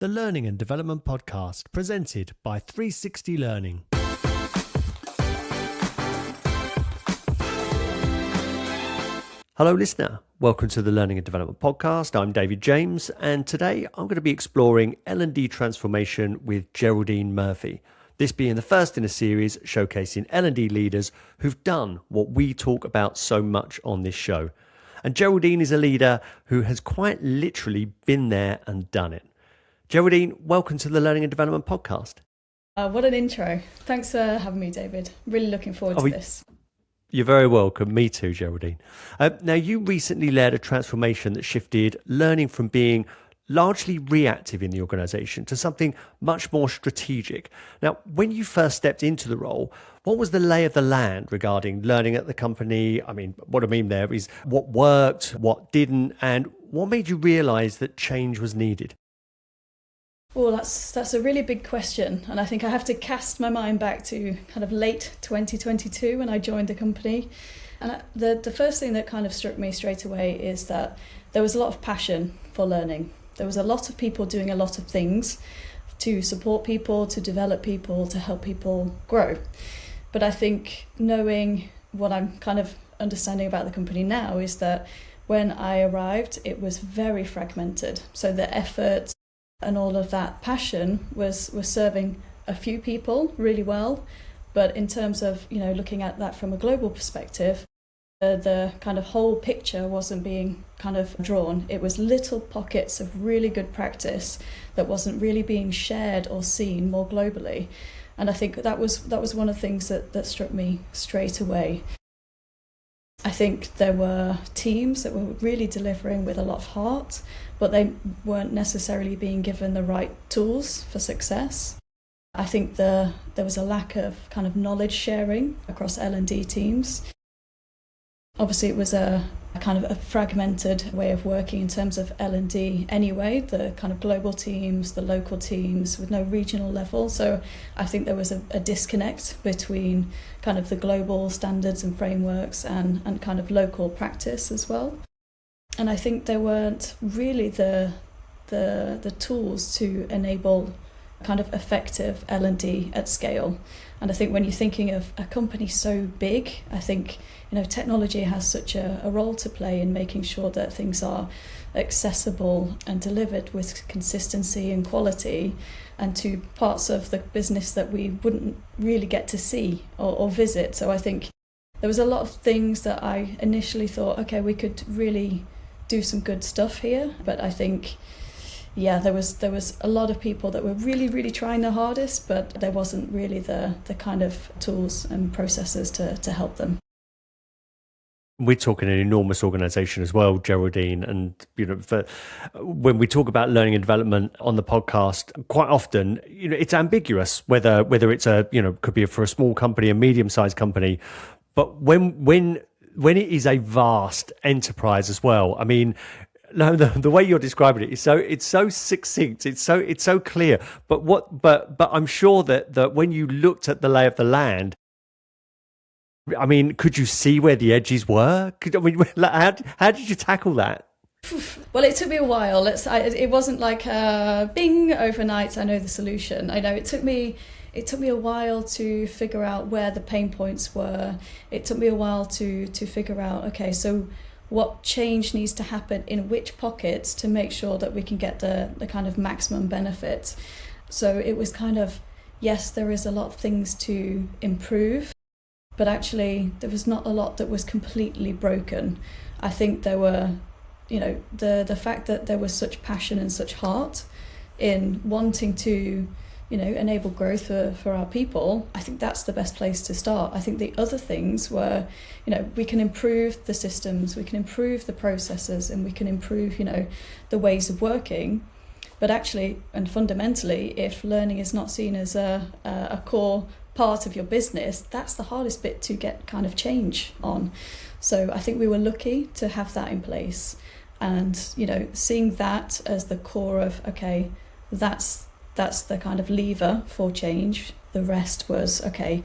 the Learning and Development Podcast, presented by 360 Learning. Hello listener, welcome to the Learning and Development Podcast. I'm David James, and today I'm going to be exploring L&D transformation with Geraldine Murphy. This being the first in a series showcasing L&D leaders who've done what we talk about so much on this show. And Geraldine is a leader who has quite literally been there and done it. Geraldine, welcome to the Learning and Development Podcast. What an intro. Thanks for having me, David. Really looking forward to this. You're very welcome. Me too, Geraldine. Now, you recently led a transformation that shifted learning from being largely reactive in the organisation to something much more strategic. Now, when you first stepped into the role, what was the lay of the land regarding learning at the company? I mean, what I mean there is what worked, what didn't, and what made you realise that change was needed? Well, that's a really big question, and I think I have to cast my mind back to kind of late 2022 when I joined the company. And the first thing that kind of struck me straight away is that there was a lot of passion for learning. There was a lot of people doing a lot of things to support people, to develop people, to help people grow. But I think knowing what I'm kind of understanding about the company now is that when I arrived, it was very fragmented. So the effort and all of that passion was serving a few people really well. But in terms of, looking at that from a global perspective, the kind of whole picture wasn't being kind of drawn. It was little pockets of really good practice that wasn't really being shared or seen more globally. And I think that was one of the things that struck me straight away. I think there were teams that were really delivering with a lot of heart, but they weren't necessarily being given the right tools for success. I think there was a lack of kind of knowledge sharing across L&D teams. Obviously, it was a kind of a fragmented way of working in terms of L&D anyway, the kind of global teams, the local teams with no regional level. So I think there was a disconnect between kind of the global standards and frameworks and kind of local practice as well. And I think there weren't really the tools to enable kind of effective L&D at scale. And I think when you're thinking of a company so big, I think technology has such a role to play in making sure that things are accessible and delivered with consistency and quality, and to parts of the business that we wouldn't really get to see or visit. So I think there was a lot of things that I initially thought, okay, we could really do some good stuff here. But I think, there was a lot of people that were really, really trying their hardest, but there wasn't really the kind of tools and processes to help them. We're talking an enormous organisation as well, Geraldine, and when we talk about learning and development on the podcast, quite often it's ambiguous whether it's could be for a small company, a medium-sized company, but when it is a vast enterprise as well. I mean, no, the way you're describing it is it's so succinct, it's so clear. But I'm sure that when you looked at the lay of the land, I mean, could you see where the edges were? How did you tackle that? Well, it took me a while. It wasn't like bing overnight. I know the solution. I know it took me a while to figure out where the pain points were. It took me a while to figure out, okay, so what change needs to happen in which pockets to make sure that we can get the kind of maximum benefit. So it was kind of, yes, there is a lot of things to improve, but actually there was not a lot that was completely broken. I think there were, the fact that there was such passion and such heart in wanting to enable growth for our people, I think that's the best place to start. I think the other things were, we can improve the systems, we can improve the processes, and we can improve, the ways of working. But actually, and fundamentally, if learning is not seen as a core part of your business, that's the hardest bit to get kind of change on. So I think we were lucky to have that in place. And, seeing that as the core of, okay, that's the kind of lever for change. The rest was, okay,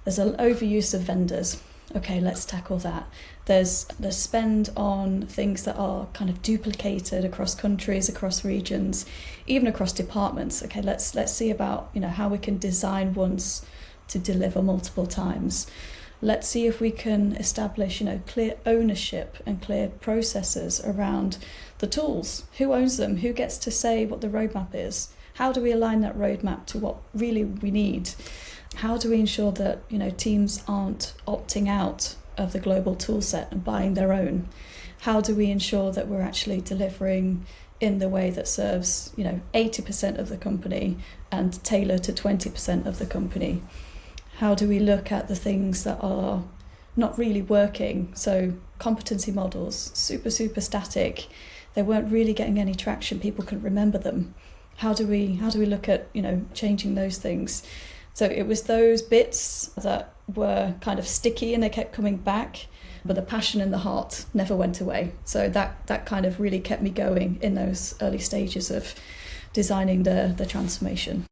there's an overuse of vendors. Okay, let's tackle that. There's spend on things that are kind of duplicated across countries, across regions, even across departments. Okay, let's see about, how we can design once to deliver multiple times. Let's see if we can establish, clear ownership and clear processes around the tools. Who owns them? Who gets to say what the roadmap is? How do we align that roadmap to what really we need? How do we ensure that, teams aren't opting out of the global tool set and buying their own? How do we ensure that we're actually delivering in the way that serves, 80% of the company and tailor to 20% of the company? How do we look at the things that are not really working? So competency models, super static. They weren't really getting any traction. People couldn't remember them. How do we look at, changing those things? So it was those bits that were kind of sticky and they kept coming back, but the passion and the heart never went away. So that kind of really kept me going in those early stages of designing the transformation.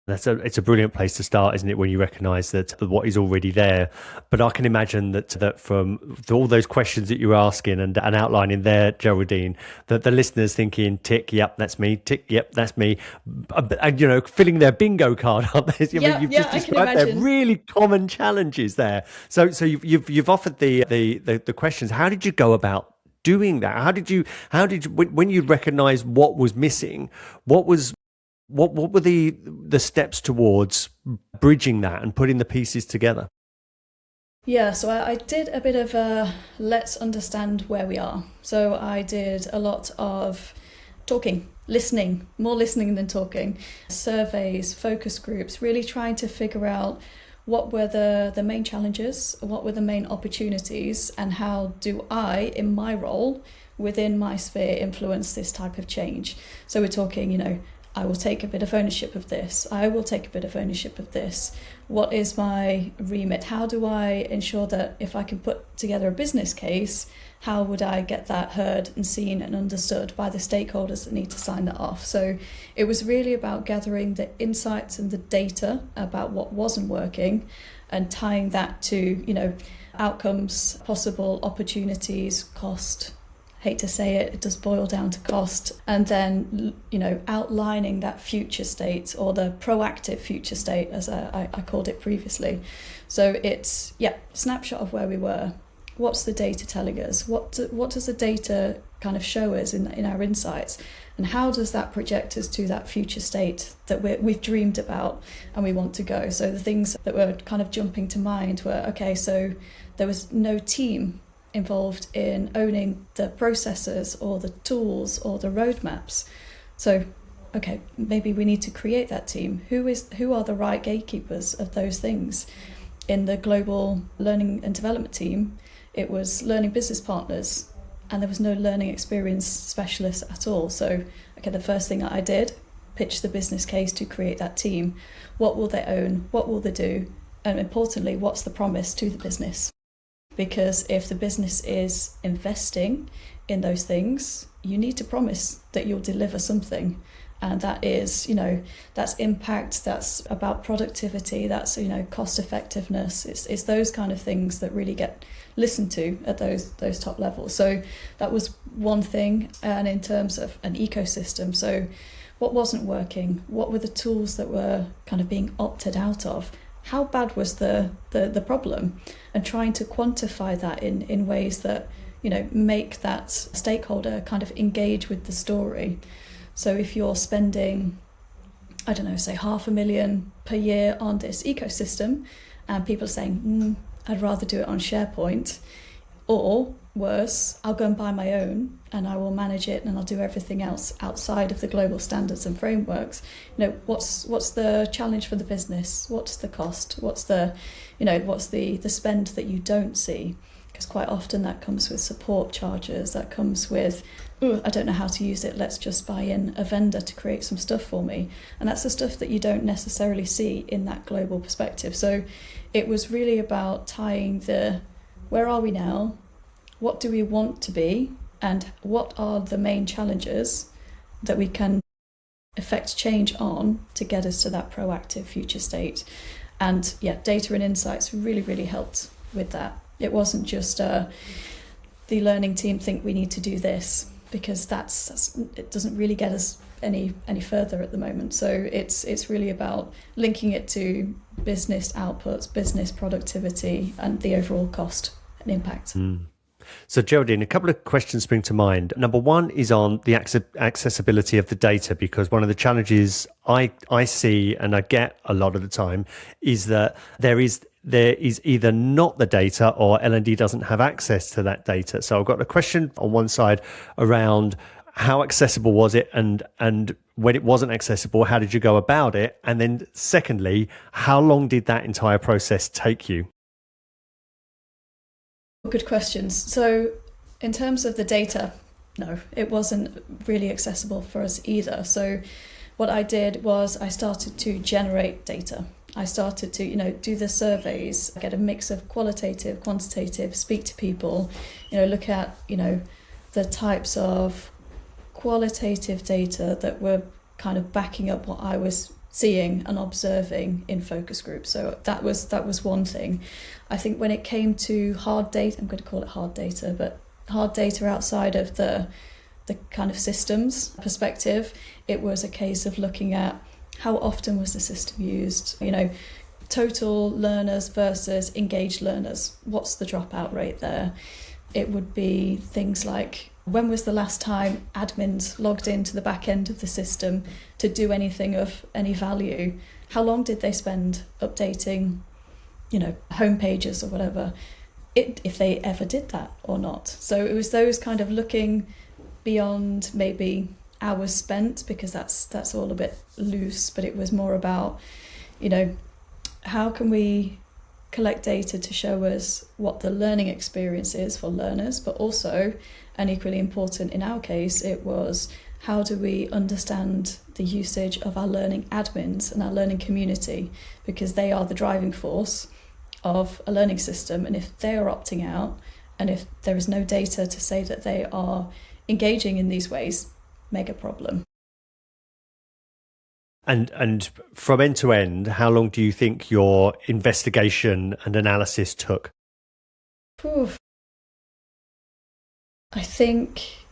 It's a brilliant place to start, isn't it, when you recognise that what is already there. But I can imagine that from all those questions that you're asking and outlining there, Geraldine, that the listeners thinking, tick, yep, that's me, tick, yep, that's me, and filling their bingo card up. You've just described their really common challenges there. So you've offered the questions. How did you go about doing that? How did you when you recognise what was missing, what were the steps towards bridging that and putting the pieces together? Yeah, so I did a bit of a let's understand where we are. So I did a lot of talking, listening, more listening than talking, surveys, focus groups, really trying to figure out what were the main challenges, what were the main opportunities, and how do I, in my role, within my sphere, influence this type of change. So we're talking, I will take a bit of ownership of this. I will take a bit of ownership of this. What is my remit? How do I ensure that if I can put together a business case, how would I get that heard and seen and understood by the stakeholders that need to sign that off? So it was really about gathering the insights and the data about what wasn't working and tying that to, outcomes, possible opportunities, cost. Hate to say it does boil down to cost, and then outlining that future state, or the proactive future state, as I called it previously. So it's snapshot of where we were. What's the data telling us? What does the data kind of show us in our insights, and how does that project us to that future state that we've dreamed about and we want to go? So the things that were kind of jumping to mind were, okay, so there was no team involved in owning the processes or the tools or the roadmaps. So, okay, maybe we need to create that team. Who are the right gatekeepers of those things? In the global learning and development team, it was learning business partners, and there was no learning experience specialists at all. So, okay, the first thing that I did, pitch the business case to create that team. What will they own? What will they do? And importantly, what's the promise to the business? Because if the business is investing in those things, you need to promise that you'll deliver something. And that is, that's impact, that's about productivity, that's, cost effectiveness. It's those kind of things that really get listened to at those top levels. So that was one thing. And in terms of an ecosystem, so what wasn't working? What were the tools that were kind of being opted out of? How bad was the problem? And trying to quantify that in ways that, make that stakeholder kind of engage with the story. So if you're spending, I don't know, say $500,000 per year on this ecosystem, and people are saying, I'd rather do it on SharePoint, or worse, I'll go and buy my own and I will manage it and I'll do everything else outside of the global standards and frameworks. What's the challenge for the business? What's the cost? What's the spend that you don't see? Because quite often that comes with support charges, that comes with, I don't know how to use it, let's just buy in a vendor to create some stuff for me. And that's the stuff that you don't necessarily see in that global perspective. So it was really about tying where are we now? What do we want to be? And what are the main challenges that we can effect change on to get us to that proactive future state? And data and insights really, really helped with that. It wasn't just the learning team think we need to do this, because it doesn't really get us any further at the moment. So it's really about linking it to business outputs, business productivity, and the overall cost and impact. So Geraldine, a couple of questions spring to mind. Number one is on the accessibility of the data, because one of the challenges I see and I get a lot of the time is that there is either not the data or L&D doesn't have access to that data. So I've got a question on one side around how accessible was it, and when it wasn't accessible, how did you go about it? And then secondly, how long did that entire process take you? Good questions. So in terms of the data, no, it wasn't really accessible for us either. So what I did was I started to generate data. I started to, do the surveys, get a mix of qualitative, quantitative, speak to people, look at, the types of qualitative data that were kind of backing up what I was seeing and observing in focus groups. So that was one thing. I think when it came to hard data, I'm going to call it hard data, but hard data outside of the kind of systems perspective, it was a case of looking at how often was the system used, total learners versus engaged learners. What's the dropout rate there? It would be things like, when was the last time admins logged into the back end of the system to do anything of any value? How long did they spend updating, home pages or whatever, if they ever did that or not? So it was those kind of looking beyond maybe hours spent, because that's all a bit loose, but it was more about, how can we collect data to show us what the learning experience is for learners, but also, and equally important in our case, it was how do we understand the usage of our learning admins and our learning community, because they are the driving force of a learning system. And if they are opting out, and if there is no data to say that they are engaging in these ways, mega problem. And from end to end, how long do you think your investigation and analysis took? Oof. I think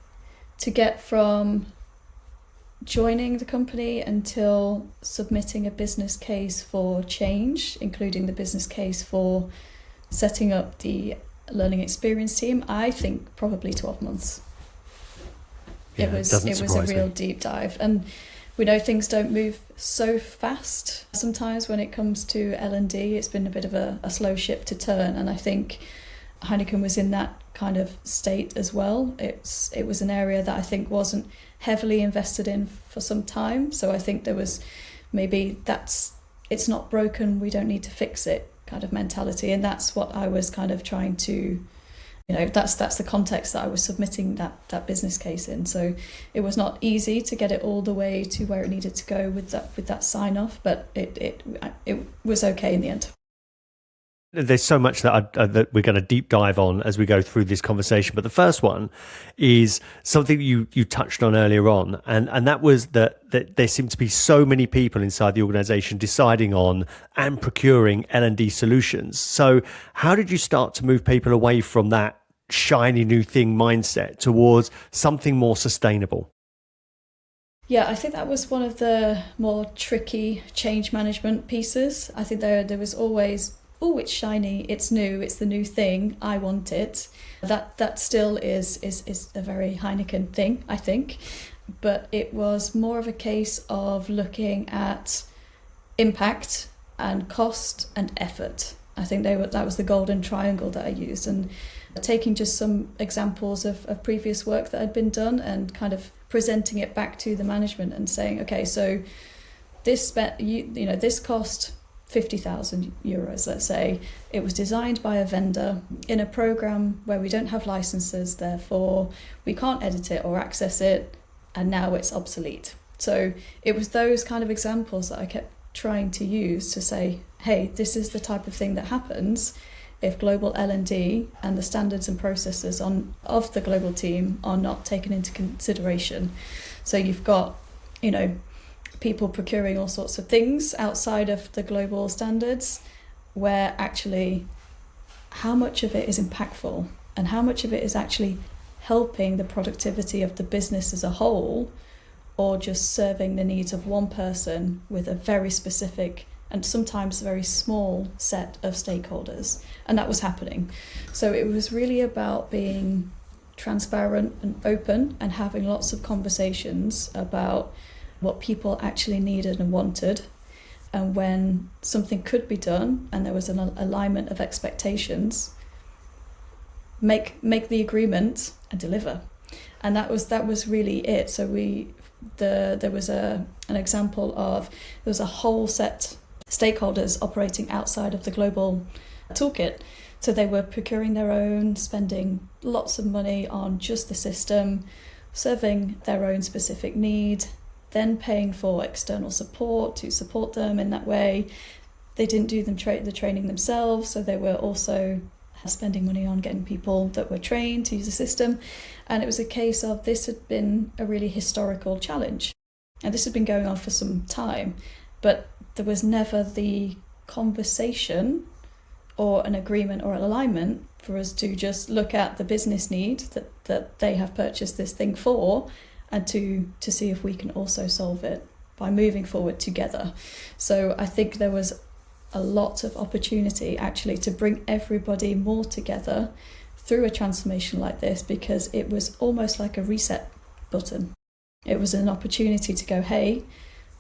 to get from joining the company until submitting a business case for change, including the business case for setting up the learning experience team, I think probably 12 months. Yeah, it was a real deep dive. And we know things don't move so fast. Sometimes when it comes to L&D, it's been a bit of a slow ship to turn. And I think Heineken was in that kind of state as well. It was an area that I think wasn't heavily invested in for some time. So I think there was maybe it's not broken, we don't need to fix it kind of mentality. And that's what I was kind of trying to, that's the context that I was submitting that business case in. So it was not easy to get it all the way to where it needed to go with that sign off, but it was okay in the end. There's so much that we're going to deep dive on as we go through this conversation. But the first one is something you touched on earlier on. And that was that there seem to be so many people inside the organization deciding on and procuring L&D solutions. So how did you start to move people away from that shiny new thing mindset towards something more sustainable? Yeah, I think that was one of the more tricky change management pieces. I think there was always, oh, it's shiny, it's new, it's the new thing, I want it. That still is a very Heineken thing, I think. But it was more of a case of looking at impact and cost and effort. I think that was the golden triangle that I used, and taking just some examples of previous work that had been done and kind of presenting it back to the management and saying, okay, so this this cost 50,000 euros, let's say. It was designed by a vendor in a program where we don't have licenses, therefore we can't edit it or access it, and now it's obsolete. So it was those kind of examples that I kept trying to use to say, hey, this is the type of thing that happens if global L&D and the standards and processes of the global team are not taken into consideration. So you've got, people procuring all sorts of things outside of the global standards, where actually how much of it is impactful and how much of it is actually helping the productivity of the business as a whole, or just serving the needs of one person with a very specific and sometimes very small set of stakeholders. And that was happening. So it was really about being transparent and open and having lots of conversations about what people actually needed and wanted, and when something could be done and there was an alignment of expectations, make the agreement and deliver. And that was really it. So there was an example of, there was a whole set stakeholders operating outside of the global toolkit. So they were procuring their own, spending lots of money on just the system, serving their own specific need, then paying for external support to support them in that way. They didn't do the training themselves, so they were also spending money on getting people that were trained to use the system. And it was a case of, this had been a really historical challenge. And this had been going on for some time, but there was never the conversation or an agreement or an alignment for us to just look at the business need that they have purchased this thing for, and to see if we can also solve it by moving forward together. So I think there was a lot of opportunity actually to bring everybody more together through a transformation like this, because it was almost like a reset button. It was an opportunity to go, hey,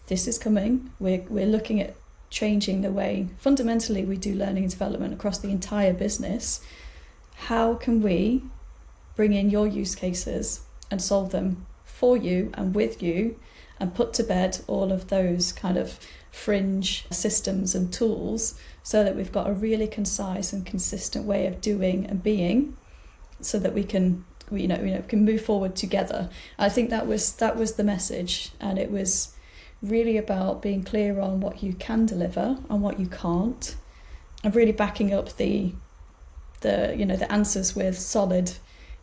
this is coming. We're looking at changing the way fundamentally we do learning and development across the entire business. How can we bring in your use cases and solve them for you and with you, and put to bed all of those kind of fringe systems and tools, so that we've got a really concise and consistent way of doing and being, so that we can can move forward together. I think that was the message, and it was really about being clear on what you can deliver and what you can't, and really backing up the answers with solid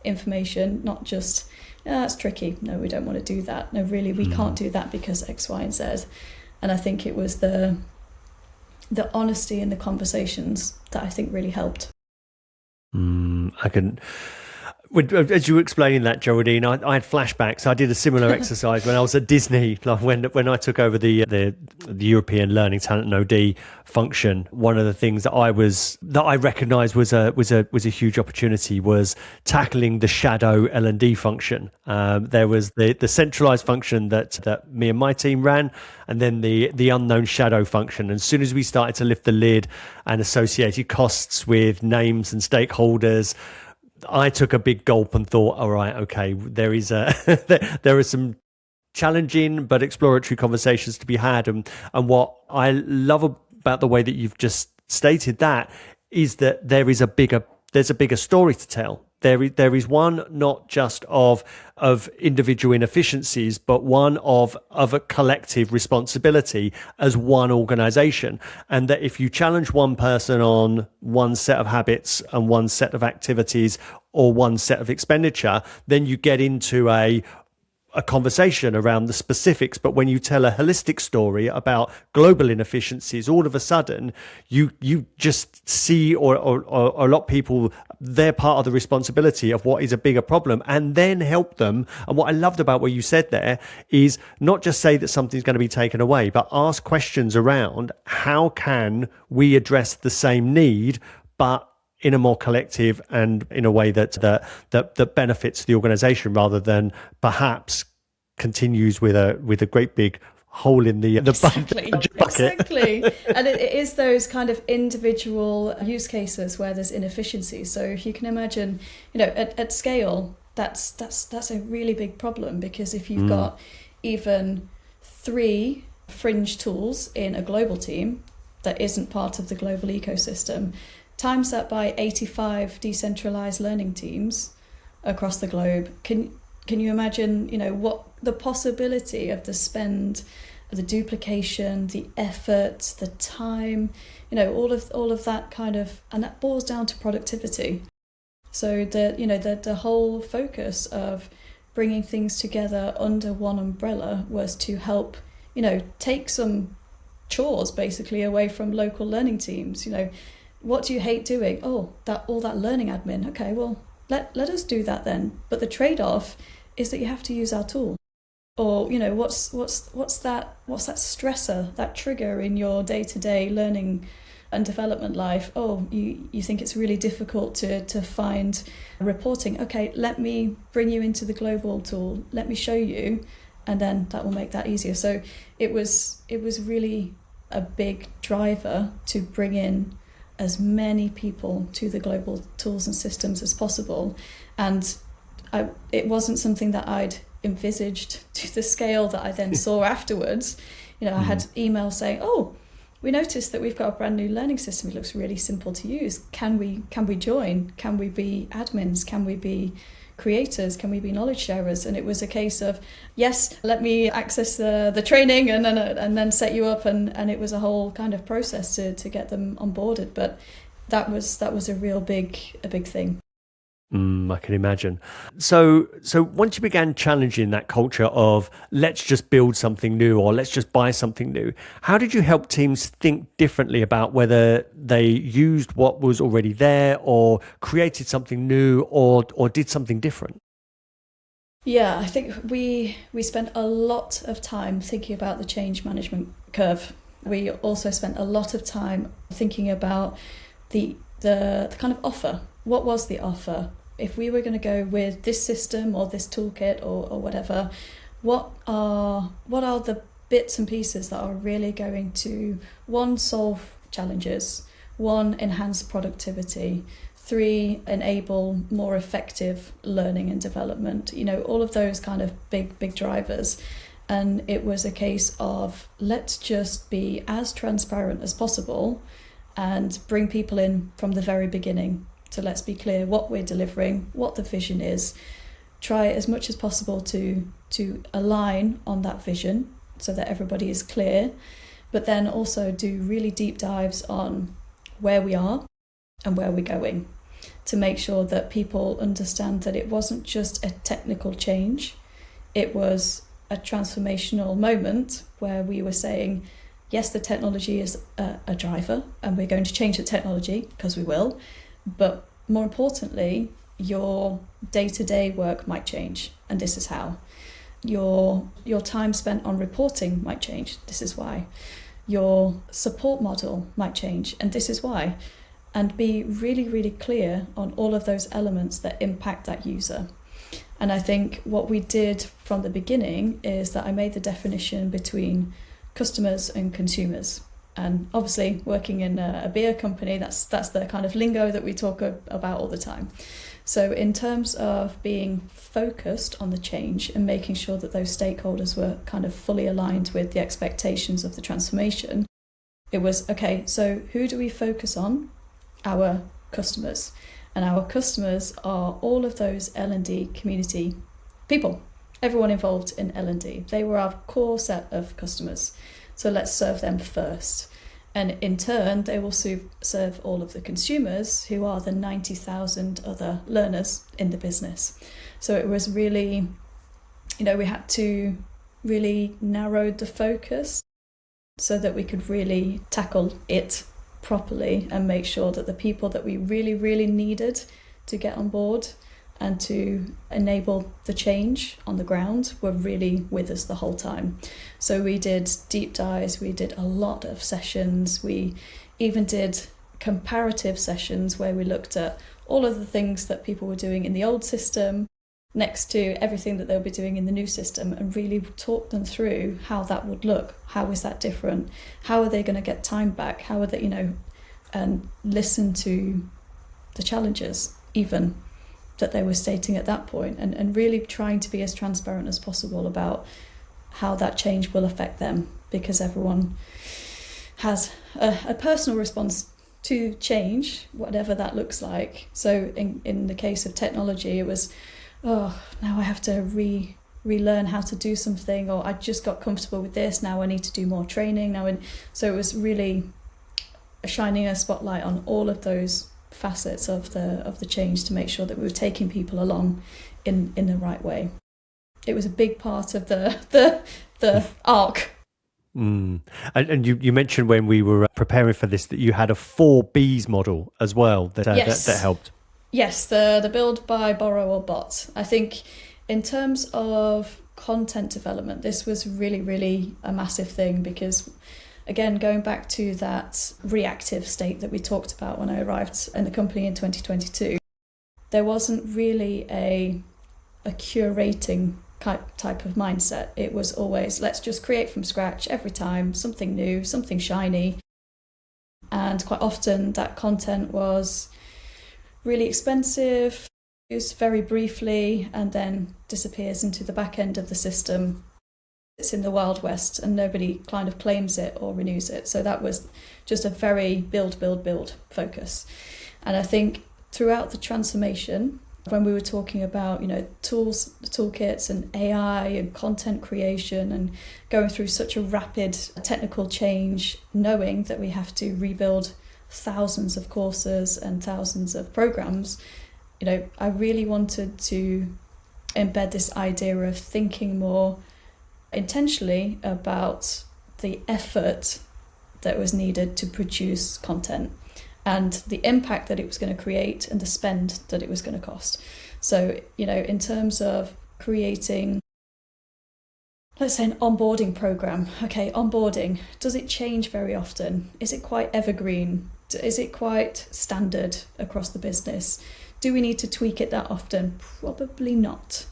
information, not just that's tricky, no, we don't want to do that, no, really, we can't do that because X, Y, and Z. And I think it was the honesty in the conversations that I think really helped. As you were explaining that, Geraldine, I had flashbacks. I did a similar exercise when I was at Disney, like when I took over the European Learning Talent and OD function. One of the things that I recognised was a huge opportunity was tackling the shadow L&D function. There was the centralised function that me and my team ran, and then the unknown shadow function. And as soon as we started to lift the lid and associated costs with names and stakeholders, I took a big gulp and thought, all right, okay, there are some challenging but exploratory conversations to be had. And what I love about the way that you've just stated that is that there's a bigger story to tell. There is one not just of individual inefficiencies, but one of a collective responsibility as one organization. And that if you challenge one person on one set of habits and one set of activities or one set of expenditure, then you get into a conversation around the specifics. But when you tell a holistic story about global inefficiencies, all of a sudden you just see or a lot of people, they're part of the responsibility of what is a bigger problem, and then help them. And what I loved about what you said there is not just say that something's going to be taken away, but ask questions around how can we address the same need, but in a more collective and in a way that benefits the organization, rather than perhaps continues with a great big hole in the budget bucket. Exactly. And it is those kind of individual use cases where there's inefficiencies. So if you can imagine, at scale, that's a really big problem, because if you've got even 3 fringe tools in a global team that isn't part of the global ecosystem, times that by 85 decentralized learning teams across the globe, can you imagine, what the possibility of the spend, the duplication, the effort, the time, all of that kind of, and that boils down to productivity. So the whole focus of bringing things together under one umbrella was to help, take some chores basically away from local learning teams. what do you hate doing? Oh, that all that learning admin. Okay, well, let us do that then. But the trade-off is that you have to use our tool. Or, you know, what's that stressor, that trigger in your day-to-day learning and development life? Oh, you think it's really difficult to find reporting. Okay, let me bring you into the global tool. Let me show you, and then that will make that easier. So it was really a big driver to bring in as many people to the global tools and systems as possible. And it wasn't something that I'd envisaged to the scale that I then saw afterwards. You know, I had emails saying, oh, we noticed that we've got a brand new learning system. It looks really simple to use. Can we join? Can we be admins? Can we be creators? Can we be knowledge sharers? And it was a case of, yes, let me access the training and then set you up. And it was a whole kind of process to get them onboarded. But that was a real big thing. I can imagine. So once you began challenging that culture of let's just build something new or let's just buy something new, how did you help teams think differently about whether they used what was already there or created something new or did something different? Yeah, I think we spent a lot of time thinking about the change management curve. We also spent a lot of time thinking about the kind of offer. What was the offer? If we were going to go with this system or this toolkit or whatever, what are the bits and pieces that are really going to, 1, solve challenges, 1, enhance productivity, 3, enable more effective learning and development, you know, all of those kind of big drivers. And it was a case of let's just be as transparent as possible and bring people in from the very beginning. So let's be clear what we're delivering, what the vision is, try as much as possible to align on that vision so that everybody is clear, but then also do really deep dives on where we are and where we're going to make sure that people understand that it wasn't just a technical change, it was a transformational moment where we were saying, yes, the technology is a driver and we're going to change the technology because we will. But more importantly, your day-to-day work might change, and this is how. Your time spent on reporting might change, this is why. Your support model might change, and this is why. And be really, really clear on all of those elements that impact that user. And I think what we did from the beginning is that I made the definition between customers and consumers. And obviously working in a beer company, that's the kind of lingo that we talk about all the time. So in terms of being focused on the change and making sure that those stakeholders were kind of fully aligned with the expectations of the transformation, it was, okay, so who do we focus on? Our customers. And our customers are all of those L&D community people, everyone involved in L&D. They were our core set of customers. So let's serve them first. And in turn, they will serve all of the consumers who are the 90,000 other learners in the business. So it was really, you know, we had to really narrow the focus so that we could really tackle it properly and make sure that the people that we really, really needed to get on board and to enable the change on the ground were really with us the whole time. So we did deep dives, we did a lot of sessions, we even did comparative sessions where we looked at all of the things that people were doing in the old system next to everything that they'll be doing in the new system and really talk them through how that would look. How is that different? How are they going to get time back? How are they, you know, and listen to the challenges even that they were stating at that point, and really trying to be as transparent as possible about how that change will affect them, because everyone has a personal response to change, whatever that looks like. So in the case of technology, it was, oh, now I have to relearn how to do something, or I just got comfortable with this, now I need to do more training now. So it was really shining a spotlight on all of those facets of the change to make sure that we were taking people along in the right way. It was a big part of the arc. And you mentioned when we were preparing for this that you had a 4Bs model as well that Yes. helped. Yes, the build, buy, borrow, or bot. I think in terms of content development, this was really, really a massive thing because, again, going back to that reactive state that we talked about when I arrived in the company in 2022, there wasn't really a curating type of mindset. It was always, let's just create from scratch every time, something new, something shiny. And quite often that content was really expensive, used very briefly, and then disappears into the back end of the system. It's in the Wild West and nobody kind of claims it or renews it. So that was just a very build focus. And I think throughout the transformation, when we were talking about, tools, toolkits and AI and content creation and going through such a rapid technical change, knowing that we have to rebuild thousands of courses and thousands of programs, I really wanted to embed this idea of thinking more intentionally about the effort that was needed to produce content and the impact that it was going to create and the spend that it was going to cost. So, in terms of creating, let's say, an onboarding program. Okay, onboarding, does it change very often? Is it quite evergreen? Is it quite standard across the business? Do we need to tweak it that often? Probably not.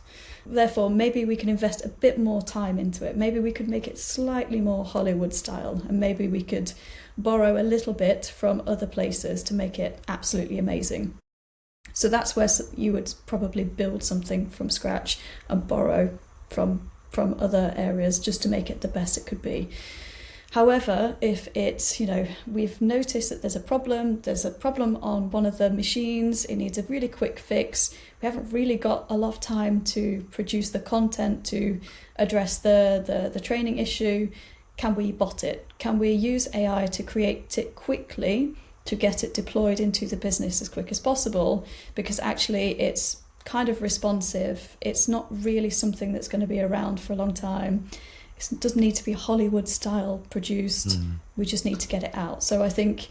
Therefore, maybe we can invest a bit more time into it. Maybe we could make it slightly more Hollywood style, and maybe we could borrow a little bit from other places to make it absolutely amazing. So that's where you would probably build something from scratch and borrow from other areas just to make it the best it could be. However, if it's, we've noticed that there's a problem on one of the machines, it needs a really quick fix, we haven't really got a lot of time to produce the content to address the training issue, can we bot it? Can we use AI to create it quickly to get it deployed into the business as quick as possible? Because actually it's kind of responsive, it's not really something that's going to be around for a long time. It doesn't need to be Hollywood style produced. We just need to get it out. So I think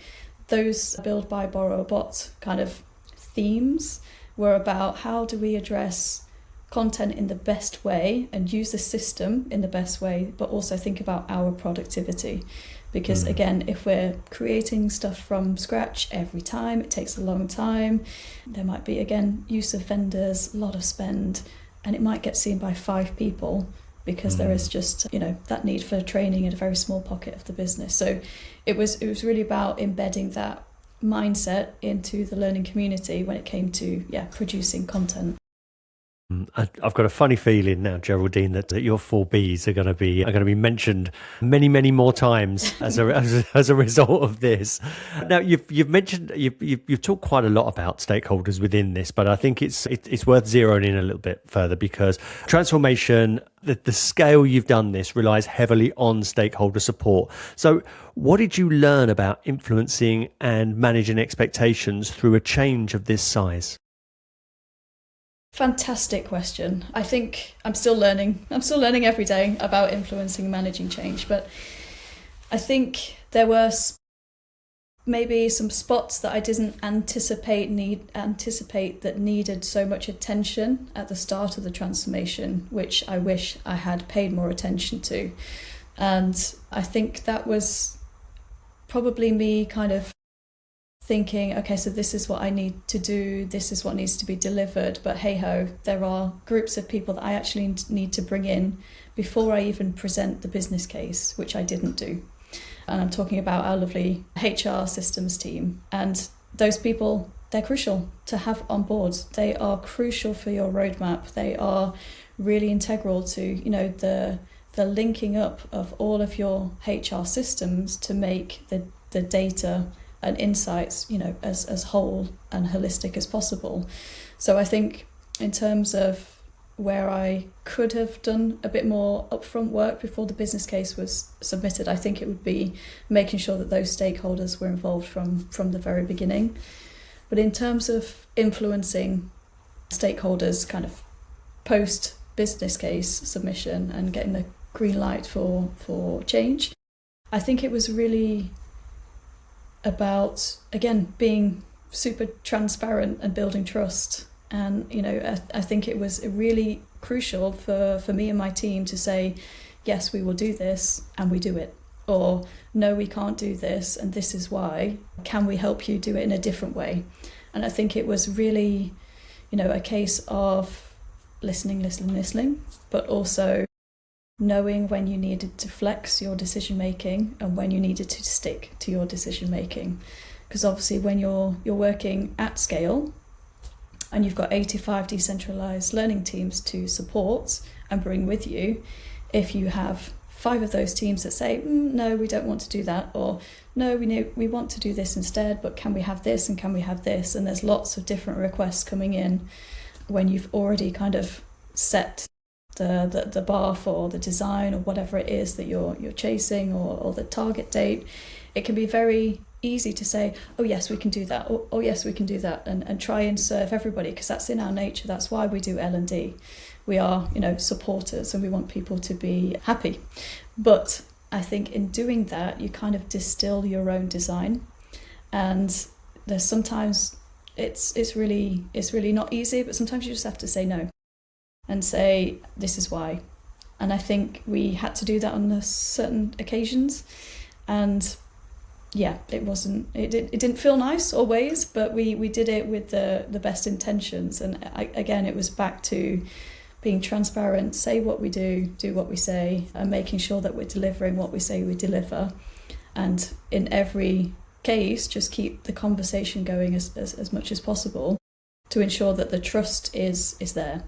those build, buy, borrow, bot kind of themes were about how do we address content in the best way and use the system in the best way, but also think about our productivity. Because again, if we're creating stuff from scratch every time, it takes a long time. There might be, again, use of vendors, a lot of spend, and it might get seen by 5 people because there is just, that need for training in a very small pocket of the business. So it was really about embedding that mindset into the learning community when it came to producing content. I've got a funny feeling now, Geraldine, that your 4Bs are going to be mentioned many, many more times as a result of this. Now, you've mentioned you've talked quite a lot about stakeholders within this, but I think it's worth zeroing in a little bit further because transformation, the scale you've done this relies heavily on stakeholder support. So, what did you learn about influencing and managing expectations through a change of this size? Fantastic question. I think I'm still learning every day about influencing and managing change, but I think there were maybe some spots that I didn't anticipate that needed so much attention at the start of the transformation, which I wish I had paid more attention to. And I think that was probably me kind of thinking, okay, so this is what I need to do, this is what needs to be delivered, but hey ho, there are groups of people that I actually need to bring in before I even present the business case, which I didn't do. And I'm talking about our lovely HR systems team. And those people, they're crucial to have on board. They are crucial for your roadmap. They are really integral to, the linking up of all of your HR systems to make the data and insights, as whole and holistic as possible. So I think in terms of where I could have done a bit more upfront work before the business case was submitted, I think it would be making sure that those stakeholders were involved from the very beginning. But in terms of influencing stakeholders kind of post business case submission and getting the green light for change, I think it was really about, again, being super transparent and building trust. And, I think it was really crucial for me and my team to say, yes, we will do this, and we do it. Or, no, we can't do this, and this is why. Can we help you do it in a different way? And I think it was really, a case of listening, but also knowing when you needed to flex your decision making and when you needed to stick to your decision making. Because obviously when you're working at scale and you've got 85 decentralized learning teams to support and bring with you, if you have 5 of those teams that say, no, we don't want to do that, or no, we want to do this instead, but can we have this and can we have this? And there's lots of different requests coming in when you've already kind of set the bar for the design or whatever it is that you're chasing, or the target date. It can be very easy to say, oh yes, we can do that, or oh yes, we can do that, and try and serve everybody, because that's in our nature. That's why we do L&D. We are, supporters, and we want people to be happy. But I think in doing that, you kind of distill your own design, and there's sometimes it's really not easy, but sometimes you just have to say no and say, this is why. And I think we had to do that on certain occasions. And yeah, it didn't feel nice always, but we did it with the best intentions. And again, it was back to being transparent, say what we do what we say, and making sure that we're delivering what we say we deliver. And in every case, just keep the conversation going as much as possible to ensure that the trust is there.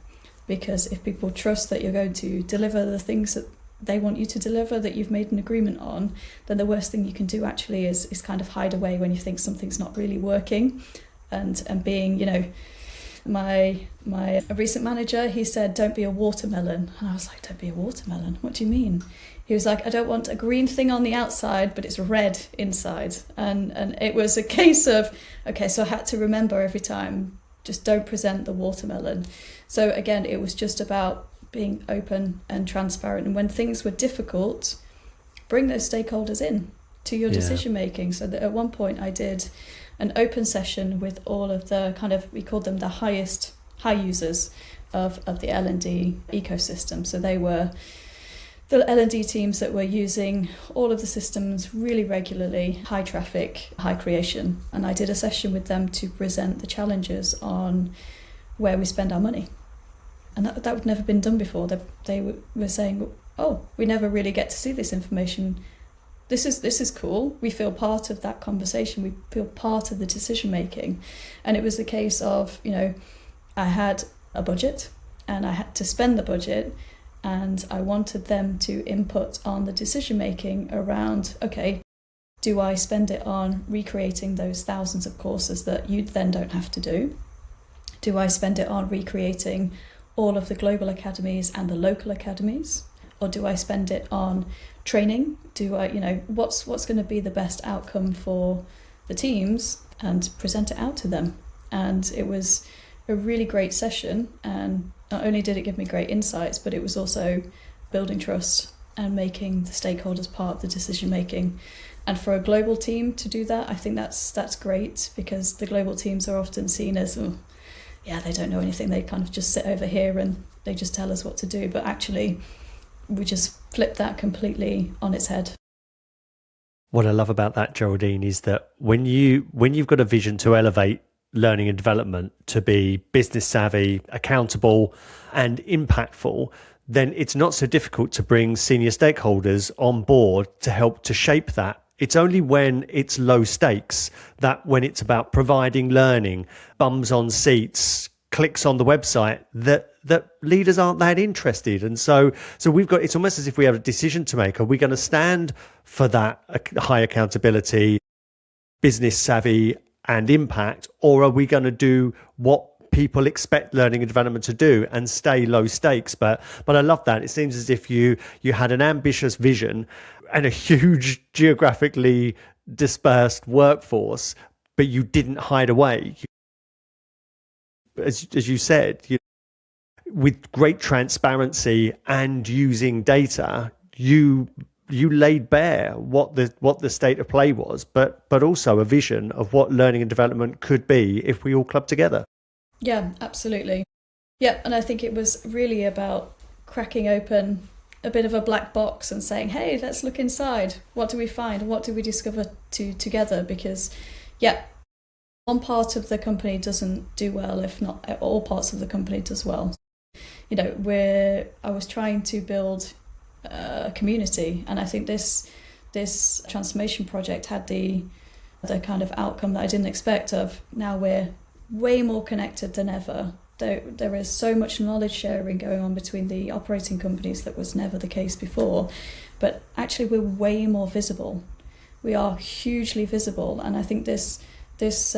Because if people trust that you're going to deliver the things that they want you to deliver, that you've made an agreement on, then the worst thing you can do actually is kind of hide away when you think something's not really working. And being, my recent manager, he said, don't be a watermelon. And I was like, don't be a watermelon? What do you mean? He was like, I don't want a green thing on the outside, but it's red inside. And it was a case of, okay, so I had to remember every time, just don't present the watermelon. So again, it was just about being open and transparent. And when things were difficult, bring those stakeholders in to your decision making. So that at one point I did an open session with all of the we called them the high users of the L&D ecosystem. So they were the L&D teams that were using all of the systems really regularly, high traffic, high creation. And I did a session with them to present the challenges on where we spend our money. And that would never been done before. They were saying, oh, we never really get to see this information. This is cool. We feel part of that conversation. We feel part of the decision making. And it was the case of, I had a budget and I had to spend the budget, and I wanted them to input on the decision making around, okay, do I spend it on recreating those thousands of courses that you then don't have to do? Do I spend it on recreating all of the global academies and the local academies? Or do I spend it on training? Do I, what's going to be the best outcome for the teams, and present it out to them? And it was a really great session. And not only did it give me great insights, but it was also building trust and making the stakeholders part of the decision making. And for a global team to do that, I think that's great, because the global teams are often seen as, they don't know anything. They kind of just sit over here and they just tell us what to do. But actually, we just flip that completely on its head. What I love about that, Geraldine, is that when you've got a vision to elevate learning and development to be business savvy, accountable, and impactful, then it's not so difficult to bring senior stakeholders on board to help to shape that. It's only when it's low stakes, that when it's about providing learning, bums on seats, clicks on the website, that leaders aren't that interested. And so we've got, it's almost as if we have a decision to make. Are we going to stand for that high accountability, business savvy and impact, or are we going to do what people expect learning and development to do and stay low stakes? But I love that. It seems as if you had an ambitious vision and a huge geographically dispersed workforce, but you didn't hide away. As you said, with great transparency and using data, you you laid bare what the state of play was, but also a vision of what learning and development could be if we all clubbed together. Yeah, absolutely. Yeah, and I think it was really about cracking open a bit of a black box and saying, hey, let's look inside. What do we find? What do we discover together? Because, yeah, one part of the company doesn't do well, if not all parts of the company does well. You know, I was trying to build a community, and I think this transformation project had the kind of outcome that I didn't expect. Of now we're way more connected than ever. There is so much knowledge sharing going on between the operating companies that was never the case before, but actually we're way more visible. We are hugely visible, and I think this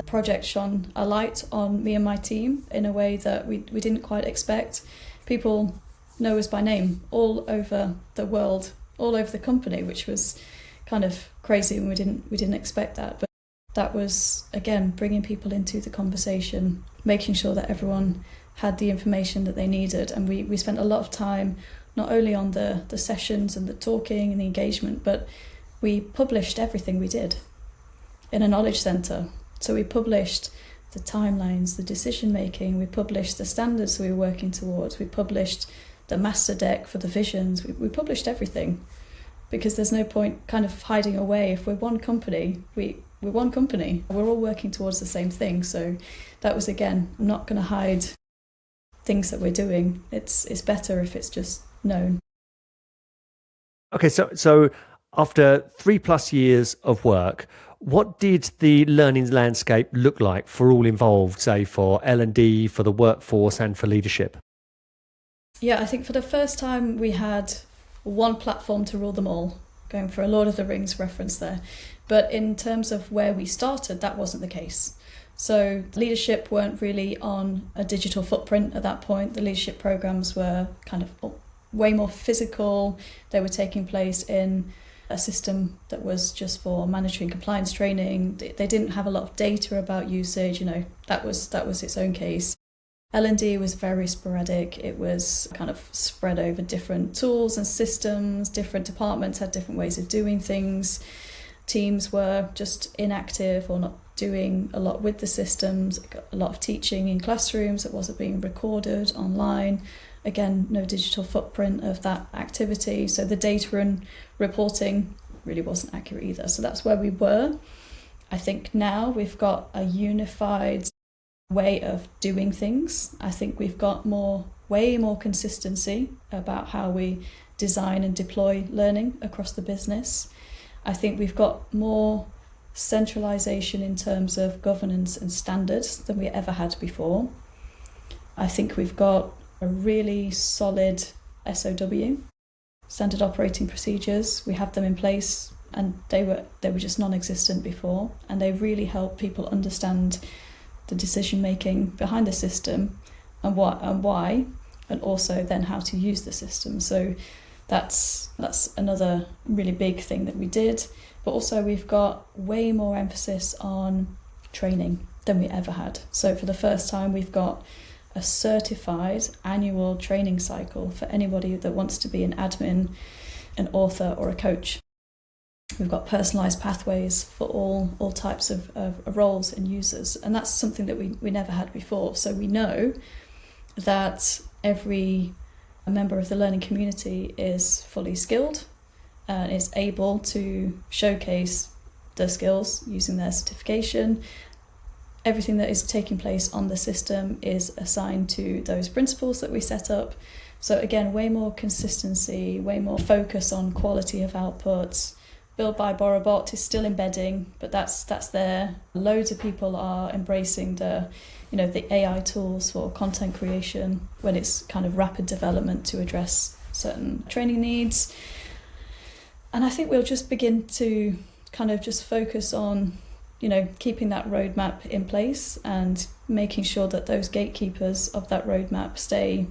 project shone a light on me and my team in a way that we didn't quite expect. People know us by name all over the world, all over the company, which was kind of crazy, and we didn't expect that. But that was, again, bringing people into the conversation, making sure that everyone had the information that they needed. And we spent a lot of time not only on the sessions and the talking and the engagement, but we published everything we did in a knowledge centre. So we published the timelines, the decision making, we published the standards we were working towards, we published the master deck for the visions, we published everything, because there's no point kind of hiding away. If we're one company, we're one company, we're all working towards the same thing. So that was, again, I'm not going to hide things that we're doing. It's better if it's just known. Okay, so after 3+ years of work, what did the learning landscape look like for all involved, say for L&D, for the workforce and for leadership? Yeah, I think for the first time we had one platform to rule them all, going for a Lord of the Rings reference there. But in terms of where we started, that wasn't the case. So leadership weren't really on a digital footprint at that point. The leadership programs were kind of way more physical. They were taking place in a system that was just for mandatory and compliance training. They didn't have a lot of data about usage. You know, that was its own case. L&D was very sporadic. It was kind of spread over different tools and systems. Different departments had different ways of doing things. Teams were just inactive or not doing a lot with the systems. A lot of teaching in classrooms that wasn't being recorded online. Again, no digital footprint of that activity. So the data and reporting really wasn't accurate either. So that's where we were. I think now we've got a unified way of doing things. I think we've got way more consistency about how we design and deploy learning across the business. I think we've got more centralization in terms of governance and standards than we ever had before. I think we've got a really solid SOW, standard operating procedures. We have them in place, and they were just non-existent before, and they really help people understand the decision making behind the system and why, and also then how to use the system. So that's another really big thing that we did. But also we've got way more emphasis on training than we ever had. So for the first time we've got a certified annual training cycle for anybody that wants to be an admin, an author or a coach. We've got personalised pathways for all types of roles and users, and that's something that we never had before. So we know that every member of the learning community is fully skilled and is able to showcase their skills using their certification. Everything that is taking place on the system is assigned to those principles that we set up. So again, way more consistency, way more focus on quality of outputs. Build, buy, borrow, bot is still embedding, but that's there. Loads of people are embracing the AI tools for content creation when it's kind of rapid development to address certain training needs. And I think we'll just begin to kind of just focus on, keeping that roadmap in place and making sure that those gatekeepers of that roadmap stay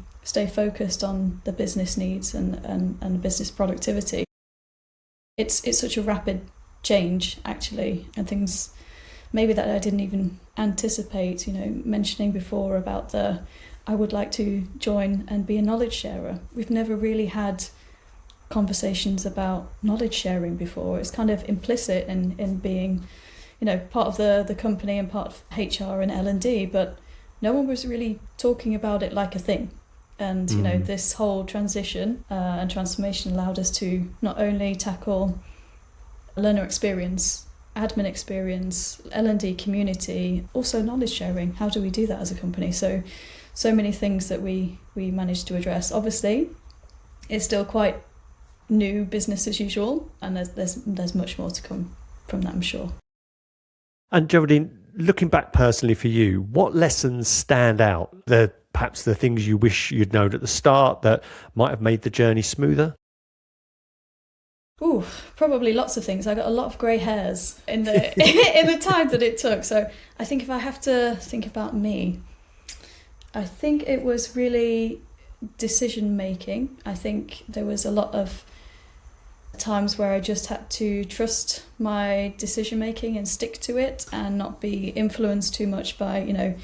focused on the business needs and business productivity. It's such a rapid change, actually, and things maybe that I didn't even anticipate, mentioning before about I would like to join and be a knowledge sharer. We've never really had conversations about knowledge sharing before. It's kind of implicit in being, part of the company and part of HR and L&D, but no one was really talking about it like a thing. And, this whole transition and transformation allowed us to not only tackle learner experience, admin experience, L&D community, also knowledge sharing. How do we do that as a company? So many things that we managed to address. Obviously, it's still quite new business as usual, and there's much more to come from that, I'm sure. And Geraldine, looking back personally for you, what lessons stand out? Perhaps the things you wish you'd known at the start that might have made the journey smoother? Ooh, probably lots of things. I got a lot of grey hairs in the in the time that it took. So I think if I have to think about me, I think it was really decision making. I think there was a lot of times where I just had to trust my decision making and stick to it and not be influenced too much by,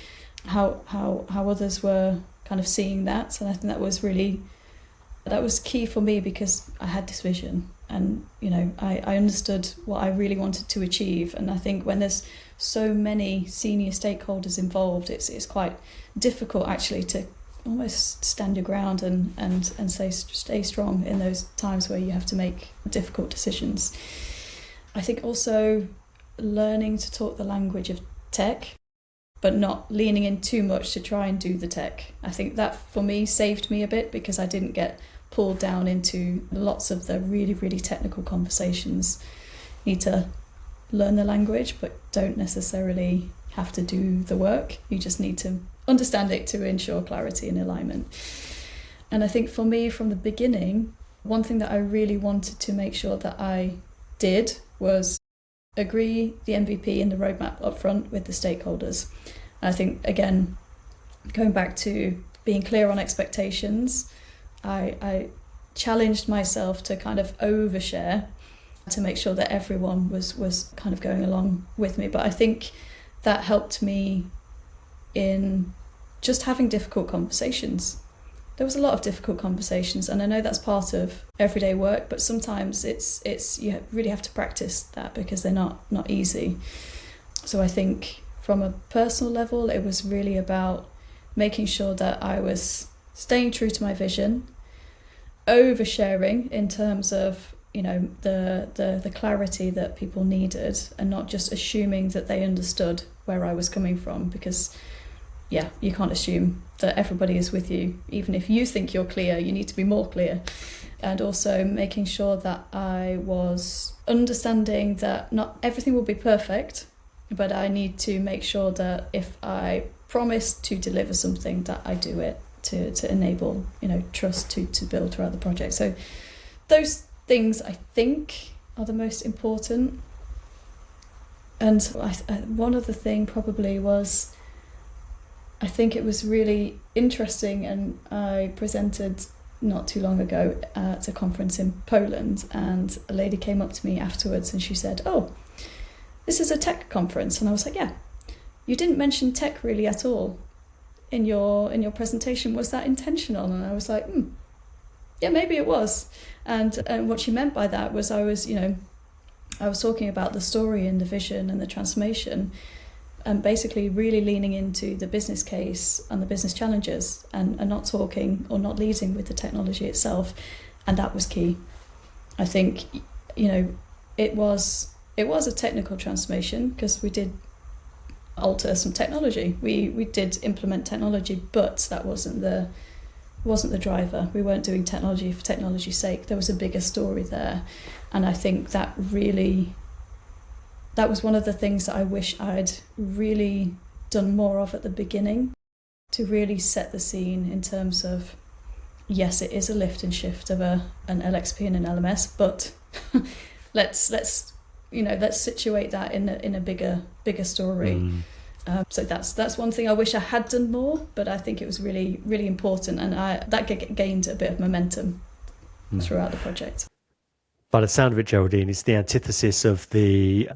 how others were kind of seeing that. And I think that was key for me, because I had this vision and, I understood what I really wanted to achieve. And I think when there's so many senior stakeholders involved, it's quite difficult actually to almost stand your ground and stay strong in those times where you have to make difficult decisions. I think also learning to talk the language of tech, but not leaning in too much to try and do the tech. I think that for me saved me a bit, because I didn't get pulled down into lots of the really, really technical conversations. You need to learn the language, but don't necessarily have to do the work. You just need to understand it to ensure clarity and alignment. And I think for me, from the beginning, one thing that I really wanted to make sure that I did was agree the MVP and the roadmap up front with the stakeholders. And I think, again, going back to being clear on expectations, I challenged myself to kind of overshare to make sure that everyone was kind of going along with me. But I think that helped me in just having difficult conversations. There was a lot of difficult conversations, and I know that's part of everyday work, but sometimes it's you really have to practice that, because they're not easy. So I think from a personal level, it was really about making sure that I was staying true to my vision, oversharing in terms of the clarity that people needed, and not just assuming that they understood where I was coming from, because you can't assume that everybody is with you. Even if you think you're clear, you need to be more clear. And also making sure that I was understanding that not everything will be perfect, but I need to make sure that if I promise to deliver something, that I do it to enable trust to build throughout the project. So those things, I think, are the most important. And one other thing probably was, I think it was really interesting, and I presented not too long ago at a conference in Poland, and a lady came up to me afterwards and she said, "Oh, this is a tech conference." And I was like, "Yeah, you didn't mention tech really at all in your presentation. Was that intentional?" And I was like, yeah, maybe it was. And what she meant by that was I was talking about the story and the vision and the transformation, and basically really leaning into the business case and the business challenges, and not talking or not leading with the technology itself. And that was key. I think, it was a technical transformation, because we did alter some technology. We did implement technology, but that wasn't the driver. We weren't doing technology for technology's sake. There was a bigger story there. And I think that was one of the things that I wish I'd really done more of at the beginning, to really set the scene in terms of, yes, it is a lift and shift of an LXP and an LMS, but let's situate that in a bigger story. So that's one thing I wish I had done more, but I think it was really, really important, and that gained a bit of momentum throughout the project. By the sound of it, Geraldine, it's the antithesis of the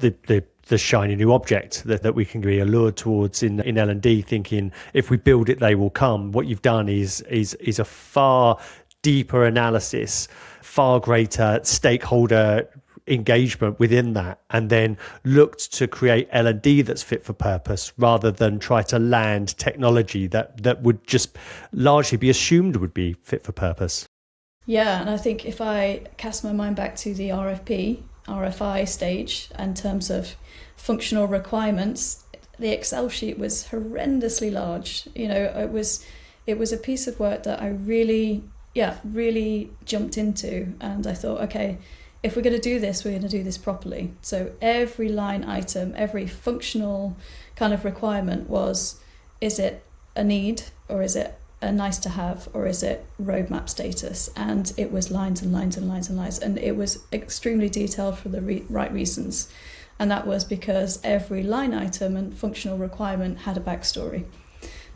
shiny new object that we can be allured towards in L&D, thinking if we build it, they will come. What you've done is a far deeper analysis, far greater stakeholder engagement within that, and then looked to create L&D that's fit for purpose rather than try to land technology that would just largely be assumed would be fit for purpose. Yeah, and I think if I cast my mind back to the RFI stage in terms of functional requirements, the Excel sheet was horrendously large. It was a piece of work that I really jumped into, and I thought, okay, if we're going to do this, we're going to do this properly. So every line item, every functional kind of requirement was, is it a need, or is it a nice to have, or is it roadmap status? And it was lines and lines and lines and lines, and it was extremely detailed for the right reasons. And that was because every line item and functional requirement had a backstory.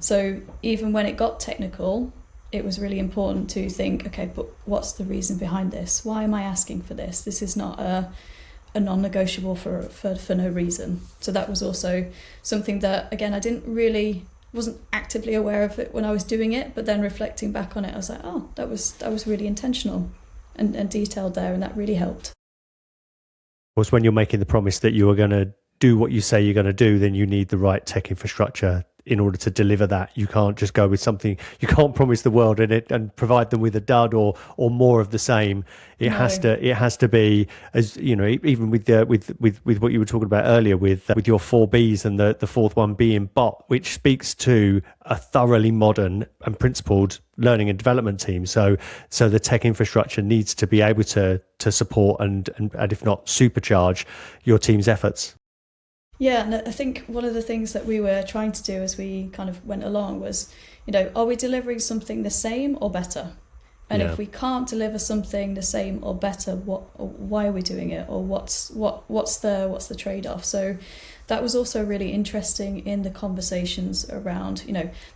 So even when it got technical, it was really important to think, okay, but what's the reason behind this? Why am I asking for this? This is not a non-negotiable for no reason. So that was also something that, again, wasn't actively aware of it when I was doing it, but then reflecting back on it, I was like, oh, that was really intentional and detailed there, and that really helped. Of course, when you're making the promise that you are going to do what you say you're going to do, then you need the right tech infrastructure in order to deliver that. You can't just go with something. You can't promise the world and provide them with a dud or more of the same. It has to be, as you know, even with what you were talking about earlier with your 4Bs and the fourth one being bot, which speaks to a thoroughly modern and principled learning and development team. So the tech infrastructure needs to be able to support and if not supercharge your team's efforts. Yeah, and I think one of the things that we were trying to do as we kind of went along was, are we delivering something the same or better? And if we can't deliver something the same or better, why are we doing it? Or what's the trade-off? So that was also really interesting in the conversations around,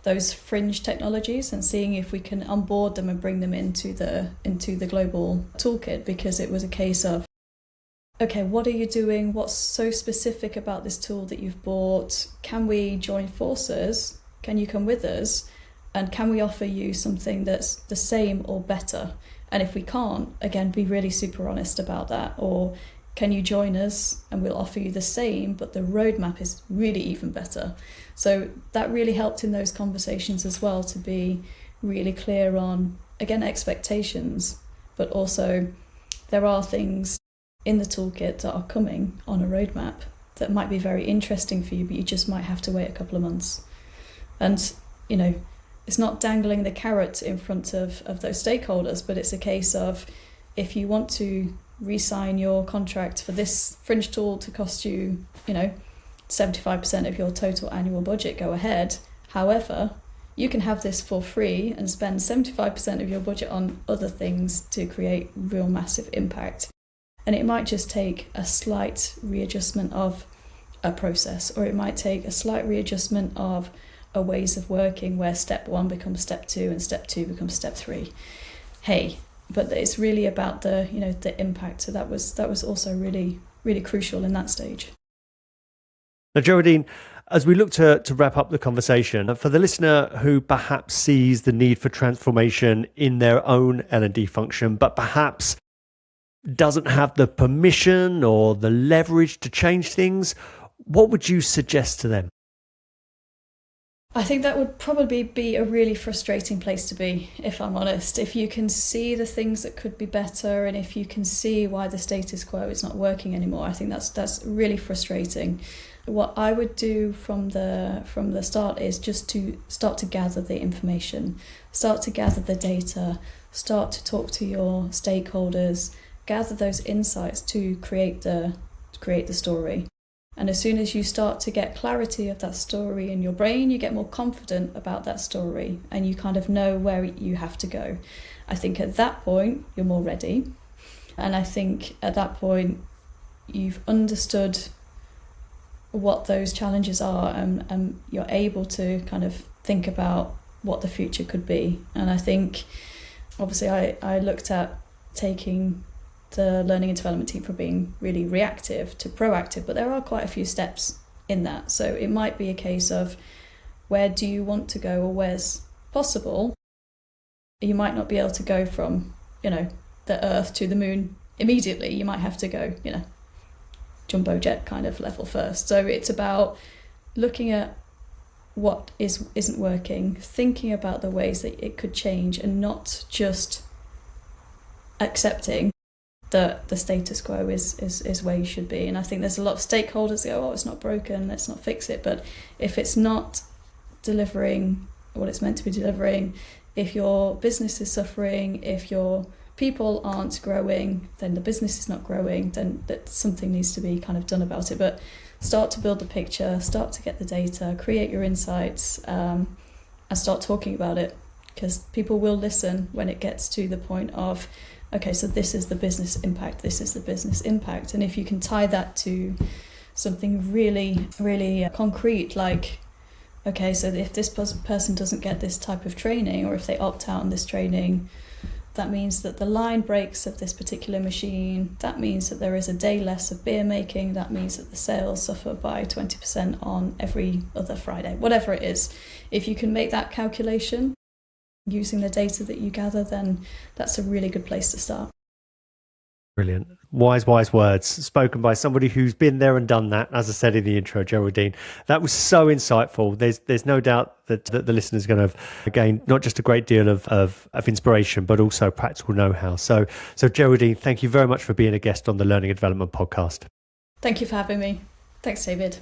those fringe technologies and seeing if we can onboard them and bring them into the global toolkit, because it was a case of, okay, what are you doing? What's so specific about this tool that you've bought? Can we join forces? Can you come with us? And can we offer you something that's the same or better? And if we can't, again, be really super honest about that. Or can you join us and we'll offer you the same, but the roadmap is really even better? So that really helped in those conversations as well, to be really clear on, again, expectations, but also there are things in the toolkit that are coming on a roadmap that might be very interesting for you, but you just might have to wait a couple of months. And, it's not dangling the carrot in front of those stakeholders, but it's a case of, if you want to re-sign your contract for this fringe tool to cost you, 75% of your total annual budget, go ahead. However, you can have this for free and spend 75% of your budget on other things to create real massive impact. And it might just take a slight readjustment of a process, or it might take a slight readjustment of a ways of working where step 1 becomes step 2 and step 2 becomes step 3. Hey, but it's really about the impact. So that was also really, really crucial in that stage. Now, Geraldine, as we look to wrap up the conversation, for the listener who perhaps sees the need for transformation in their own L&D function, but perhaps doesn't have the permission or the leverage to change things, what would you suggest to them? I think that would probably be a really frustrating place to be, if I'm honest. If you can see the things that could be better, and if you can see why the status quo is not working anymore, I think that's really frustrating. What I would do from the start is just to start to gather the information, start to gather the data, start to talk to your stakeholders, gather those insights to create the story. And as soon as you start to get clarity of that story in your brain, you get more confident about that story and you kind of know where you have to go. I think at that point, you're more ready. And I think at that point, you've understood what those challenges are, and you're able to kind of think about what the future could be. And I think, obviously, I looked at taking the learning and development team from being really reactive to proactive, but there are quite a few steps in that. So it might be a case of, where do you want to go, or where's possible? you might not be able to go from, the Earth to the moon immediately. You might have to go, jumbo jet kind of level first. So it's about looking at what isn't working, thinking about the ways that it could change, and not just accepting that the status quo is where you should be. And I think there's a lot of stakeholders that go, it's not broken, let's not fix it. But if it's not delivering what it's meant to be delivering, if your business is suffering, if your people aren't growing, then the business is not growing, then that something needs to be kind of done about it. But start to build the picture, start to get the data, create your insights, and start talking about it, because people will listen when it gets to the point of, okay, so this is the business impact, this is the business impact. And if you can tie that to something really, really concrete, like, okay, so if this person doesn't get this type of training, or if they opt out on this training, that means that the line breaks of this particular machine, that means that there is a day less of beer making, that means that the sales suffer by 20% on every other Friday, whatever it is. If you can make that calculation using the data that you gather, then that's a really good place to start. Brilliant. Wise words spoken by somebody who's been there and done that. As I said in the intro, Geraldine, that was so insightful. There's no doubt that the listeners are going to gain not just a great deal of inspiration, but also practical know-how. So Geraldine, thank you very much for being a guest on the Learning and Development Podcast. Thank you for having me. Thanks, David.